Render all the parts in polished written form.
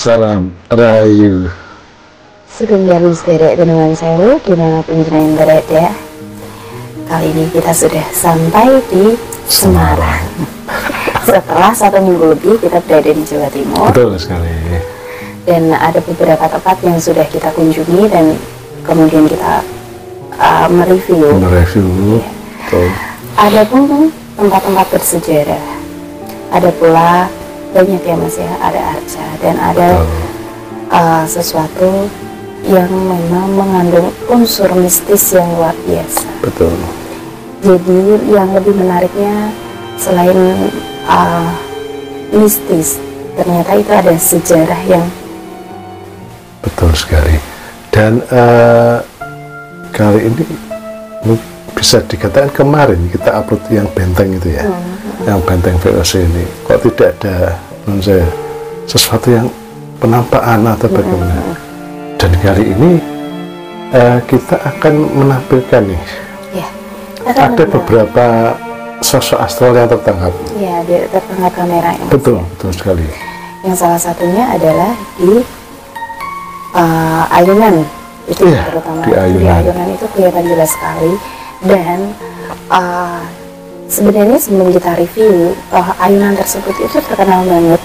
Salam Rahayu. Sugeng Dalu Sederek Benungan Sewu, dimanapun jenengan berada. Kali ini kita sudah sampai di Semarang. Setelah 1 minggu lebih kita berada di Jawa Timur. Betul sekali. Dan ada beberapa tempat yang sudah kita kunjungi dan kemudian kita mereview. Ya. Betul. Ada pun tempat-tempat bersejarah. Ada pula banyak ya Mas ya, ada arca dan ada sesuatu yang memang mengandung unsur mistis yang luar biasa. Betul. Jadi yang lebih menariknya selain mistis, ternyata itu ada sejarah yang betul sekali. Dan kali ini bisa dikatakan kemarin kita upload yang benteng itu ya, yang benteng VOC ini, kok tidak ada menurut saya sesuatu yang penampakan atau bagaimana. Dan kali ini kita akan menampilkan nih, ada beberapa sosok astral yang tertangkap. Ya, tertangkap kamera. Betul, betul sekali. Yang salah satunya adalah di ayunan itu ya, terutama di ayunan itu kelihatan jelas sekali. Dan sebenarnya sebelum kita review, ayunan tersebut itu terkenal banget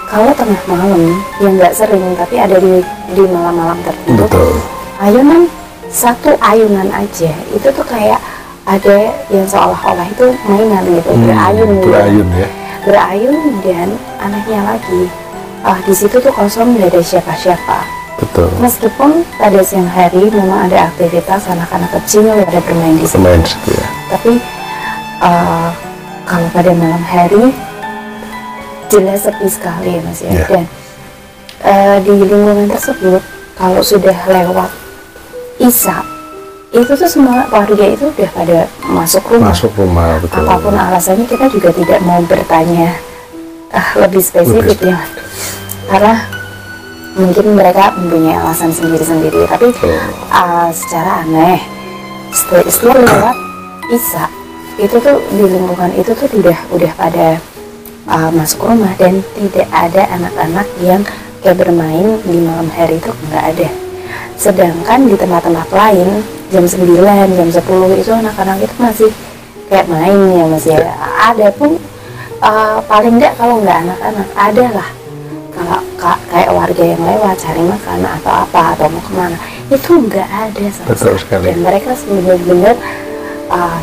kalau tengah malam, yang nggak sering tapi ada di malam-malam tertentu. Betul. Ayunan, satu ayunan aja itu tuh kayak ada yang seolah-olah itu mainan gitu, berayun gitu. Berayun dan anehnya lagi di situ tuh kosong, nggak ada siapa-siapa. Betul. Meskipun pada siang hari memang ada aktivitas anak-anak kecil ada bermain di situ. Ya. Tapi kalau pada malam hari jelas sepi sekali ya Mas ya. Yeah. Dan di lingkungan tersebut kalau sudah lewat Isya itu tuh semua warga itu udah pada masuk rumah. Betul. Apapun alasannya kita juga tidak mau bertanya lebih spesifik ya, karena mungkin mereka mempunyai alasan sendiri-sendiri. Tapi secara aneh setelah lewat Isya itu tuh di lingkungan itu tuh udah pada masuk rumah dan tidak ada anak-anak yang kayak bermain di malam hari itu, nggak ada. Sedangkan di tempat-tempat lain jam 9, jam 10 itu anak-anak itu masih kayak main ya Mas ya. Ada pun paling enggak kalau nggak anak-anak ada lah kalau kayak warga yang lewat cari makan atau apa atau mau kemana, itu nggak ada sama sekali. Dan mereka benar-benar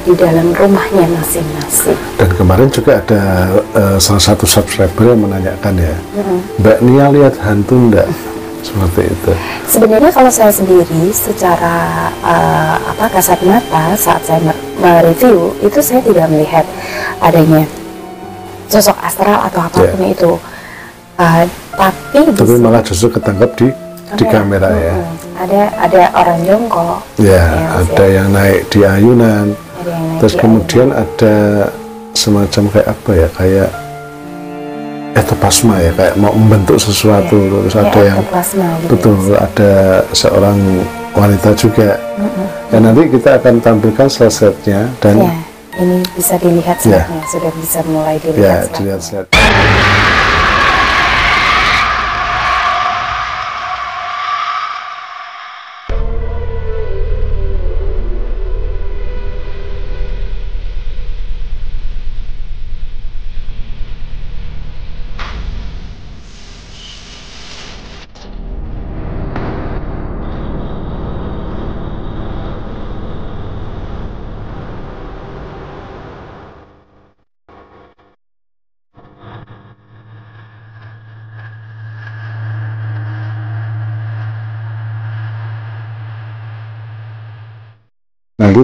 di dalam rumahnya masing-masing. Dan kemarin juga ada salah satu subscriber yang menanyakan ya, Mbak Nia lihat hantu enggak? Seperti itu. Sebenarnya kalau saya sendiri secara kasat mata saat saya mereview itu saya tidak melihat adanya sosok astral atau apapun itu. Tapi malah justru ketangkap di kamera ya. Ada orang jongkok. Ya, ada yang naik di ayunan. Terus kemudian ada semacam kayak apa ya, kayak etoplasma ya, kayak mau membentuk sesuatu. Terus ada yang betul ada seorang wanita juga. Dan nanti kita akan tampilkan slide-nya dan ini bisa dilihat slide-nya, sudah bisa mulai dilihat. Dilihat slide.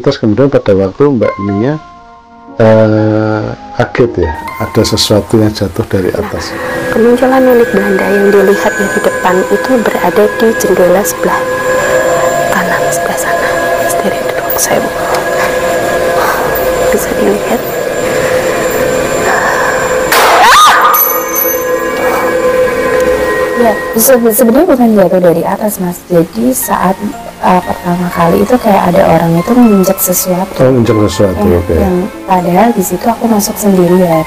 Terus kemudian pada waktu Mbak Nia kaget ya, ada sesuatu yang jatuh dari atas. Kemunculan unik Belanda yang dilihat di depan itu berada di jendela sebelah kanan, sebelah sana. Dari ruang saya bisa dilihat. Ya, sebenarnya bukan jatuh dari atas Mas. Jadi saat pertama kali itu kayak ada orang itu menginjak sesuatu. Yang padahal di situ aku masuk sendirian.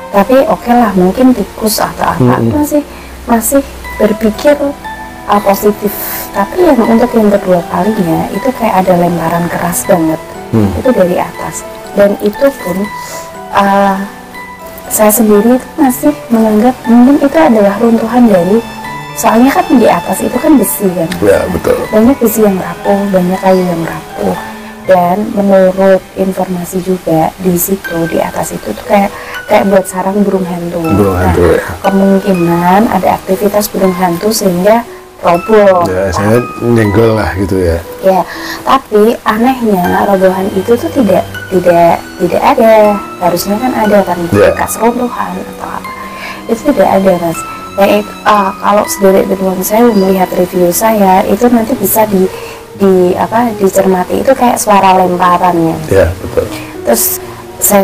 Tapi oke lah, mungkin tikus atau apa, masih berpikir positif. Tapi yang untuk yang kedua kalinya itu kayak ada lemparan keras banget, itu dari atas, dan itu pun saya sendiri itu masih menganggap mungkin itu adalah runtuhan dari, soalnya kan di atas itu kan besi kan, Ya, betul. banyak besi yang rapuh, banyak kayu yang rapuh, dan menurut informasi juga di situ di atas itu tuh kayak buat sarang burung hantu. Burung hantu, ya. Kemungkinan ada aktivitas burung hantu sehingga roboh. Ya, saya nyenggol lah gitu ya. Ya, tapi anehnya robohan itu tuh tidak ada. Harusnya kan ada kan bekas runtuhan atau apa. Itu tidak ada, Mas. Nah, kalau sederek teman saya melihat review saya itu nanti bisa dicermati itu kayak suara lemparannya. Ya, betul. Terus saya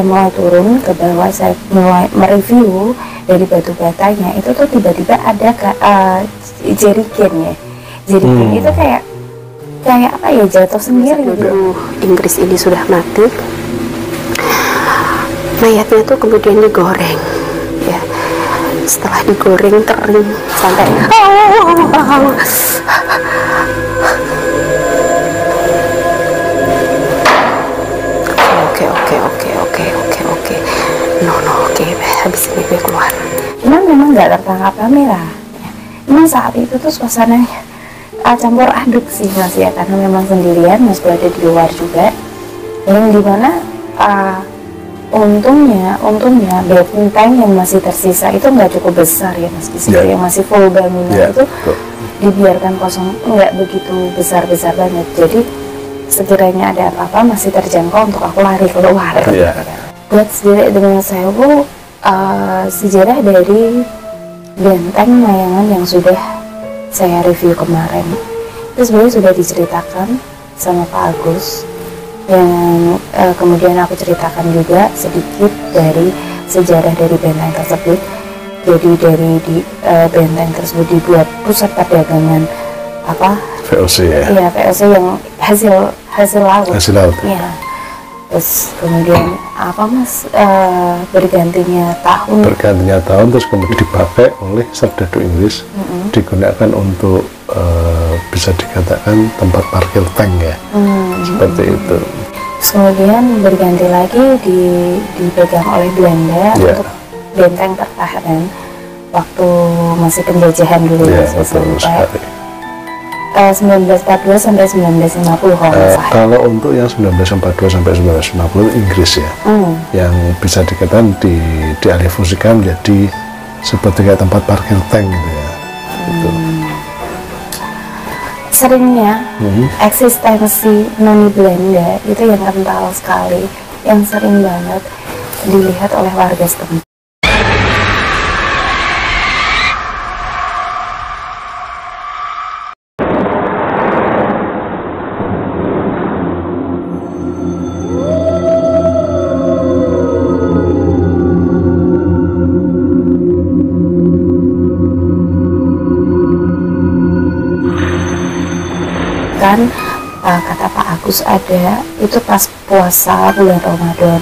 mulai turun ke bawah, saya mulai mereview dari batu batanya itu tuh tiba-tiba ada jerigen ya. Jerigen itu kayak apa ya, jatuh sendiri gitu. Inggris ini sudah mati, mayatnya tuh kemudian digoreng ya. Setelah digoreng kering sampai oke. Oke, habis ini gue keluar. Cuman memang nggak tertangkap kamera. Memang saat itu tuh suasananya campur aduk sih, Mas ya, karena memang sendirian, Mas berada di luar juga. Yang dimana untungnya benteng yang masih tersisa itu nggak cukup besar ya, Mas, di situ yang masih full bangunan itu dibiarkan kosong, nggak begitu besar banget. Jadi sekiranya ada apa-apa masih terjangkau untuk aku lari keluar. Buat sederek dengan sewu, sejarah dari benteng Mayangan yang sudah saya review kemarin itu sebenarnya sudah diceritakan sama Pak Agus, yang kemudian aku ceritakan juga sedikit dari sejarah dari benteng tersebut. Jadi dari benteng tersebut dibuat pusat perdagangan VOC ya? Iya, VOC yang hasil laut. Iya. Terus kemudian Mas, bergantinya tahun terus kemudian dipakai oleh serdadu Inggris, digunakan untuk bisa dikatakan tempat parkir tank ya, seperti itu. Terus kemudian berganti lagi dipegang oleh Belanda untuk benteng pertahanan waktu masih penjajahan dulu sampai 1942 sampai 1950 kalau untuk yang 1942 sampai 1950 Inggris ya, yang bisa dikatakan dialihfungsikan menjadi seperti kayak tempat parkir tank gitu ya. Seringnya eksistensi noni Belanda itu yang kental sekali, yang sering banget dilihat oleh warga setempat. Kata Pak Agus ada itu pas puasa bulan Ramadan,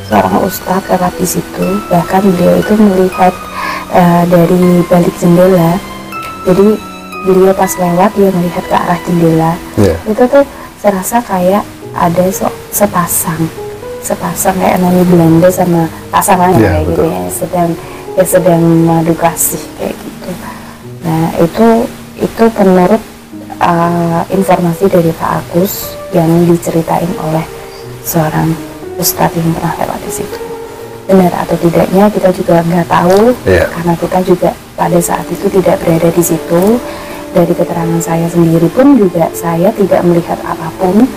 seorang ustadz lewat di situ, bahkan beliau itu melihat dari balik jendela. Jadi beliau pas lewat dia melihat ke arah jendela, itu tuh serasa kayak ada sepasang kayak noni Belanda sama pasangannya kayak gitu ya, sedang mengadu kasih kayak gitu. Nah itu menurut informasi dari Pak Agus yang diceritain oleh seorang ustadz yang pernah lewat di situ. Benar atau tidaknya kita juga nggak tahu, karena kita juga pada saat itu tidak berada di situ. Dari keterangan saya sendiri pun juga saya tidak melihat apapun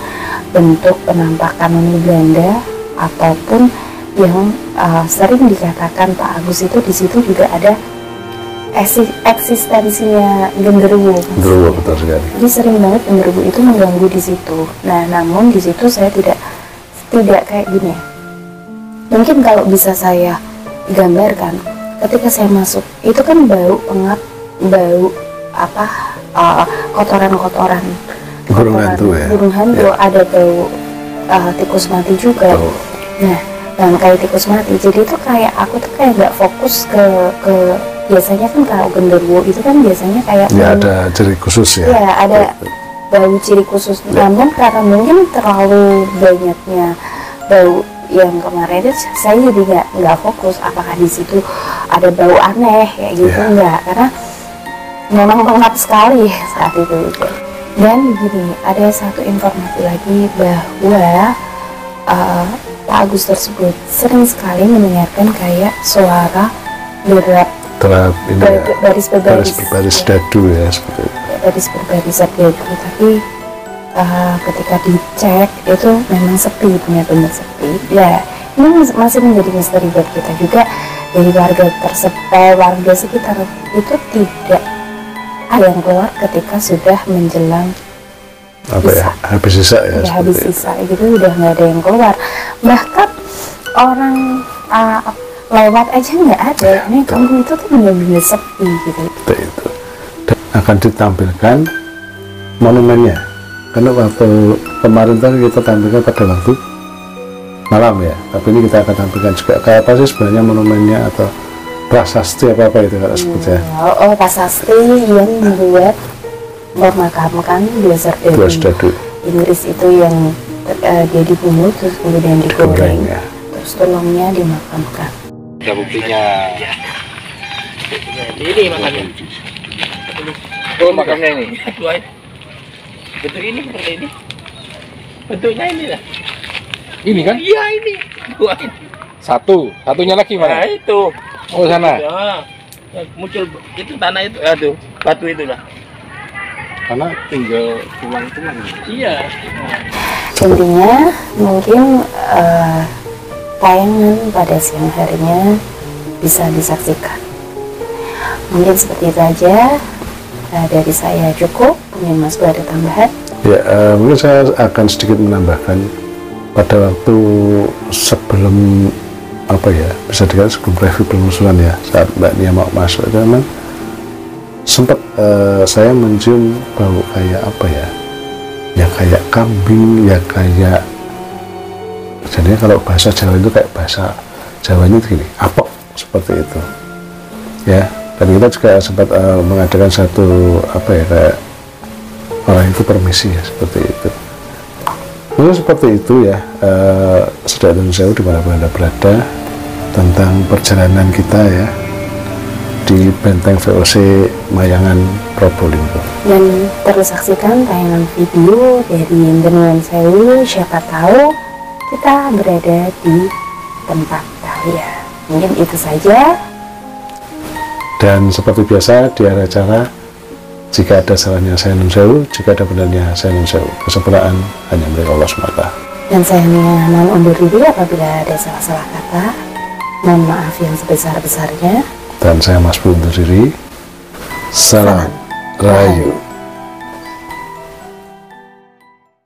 bentuk penampakan noni Belanda ataupun yang sering dikatakan Pak Agus itu di situ juga ada eksistensinya genderuwo. Genderuwo, betul sekali. Jadi sering banget genderuwo itu mengganggu di situ. Nah, namun di situ saya tidak kayak gini ya. Mungkin kalau bisa saya gambarkan, ketika saya masuk itu kan bau pengap, bau kotoran burung hantu ya. Burung hantu, ada bau tikus mati juga. Nah, kayak tikus mati. Jadi itu kayak aku tuh kayak nggak fokus ke biasanya kan kalau genderuwo itu kan biasanya kayak Ya ada ciri khusus ya. ya ada bau ciri khusus. Namun karena mungkin terlalu banyaknya bau yang kemarin itu, saya jadi nggak fokus apakah di situ ada bau aneh kayak gitu, enggak, karena memang pengap sekali saat itu gitu. Dan gini, ada satu informasi lagi bahwa Pak Agus tersebut sering sekali mendengarkan kayak suara derap ini baris berbaris dadu ya, seperti itu. Baris berbaris dadu, tapi ketika dicek itu memang sepi, benar-benar sepi. Ya, ini masih menjadi misteri buat kita juga. Dari warga sekitar itu tidak ada yang keluar ketika sudah menjelang habis sisa ya, habis sisa gitu, udah nggak ada yang keluar. Bahkan orang lewat aja nggak ada. Ini kampung itu tuh benar-benar sepi gitu. Itu dan akan ditampilkan monumennya, karena waktu kemarin tadi kita tampilkan pada waktu malam ya, tapi ini kita akan tampilkan juga kayak apa sih sebenarnya monumennya, atau prasasti apa itu kalau sebutnya. Prasasti yang membuat memakamkan dua serdadu Inggris itu yang dia dibunuh terus kemudian digoreng, terus tulangnya dimakamkan. Ada buktinya. Ini makannya. Oh, makannya ini. Bentuk ini seperti ini. Bentuknya ini lah. Ini kan? Iya ini. Dua ini. Satunya lagi mana? Nah itu. Oh sana. Ya. Muncul itu tanah itu, aduh, batu itu lah. Karena tinggal tulang. Iya. Intinya mungkin tayangan pada siang harinya bisa disaksikan. Mungkin seperti itu aja dari saya, cukup. Mungkin Mas ada tambahan? Ya, mungkin saya akan sedikit menambahkan pada waktu sebelum bisa dikatakan sebelum review penelusuran ya, saat Mbak Nia mau masuk itu memang sempat saya mencium bau kayak ya kayak kambing, ya kayak, jadinya kalau bahasa Jawa itu kayak bahasa Jawanya itu gini, apok, seperti itu ya. Dan kita juga sempat mengadakan satu kayak orang itu permisi ya, seperti itu. Mungkin seperti itu ya, saudara dan saya dimanapun Anda berada, tentang perjalanan kita ya di Benteng VOC Mayangan Probolinggo. Dan terus saksikan tayangan video dari Bengawan Sewu, siapa tahu kita berada di tempat kalian. Mungkin itu saja. Dan seperti biasa di akhir acara, jika ada salahnya saya nun sewu, jika ada benarnya saya nun sewu. Kesempurnaan hanya milik Allah SWT. Dan saya Nia mohon undur diri apabila ada salah-salah kata. Mohon maaf yang sebesar-besarnya. Dan saya Mas Bu undur diri. Salam Rahayu.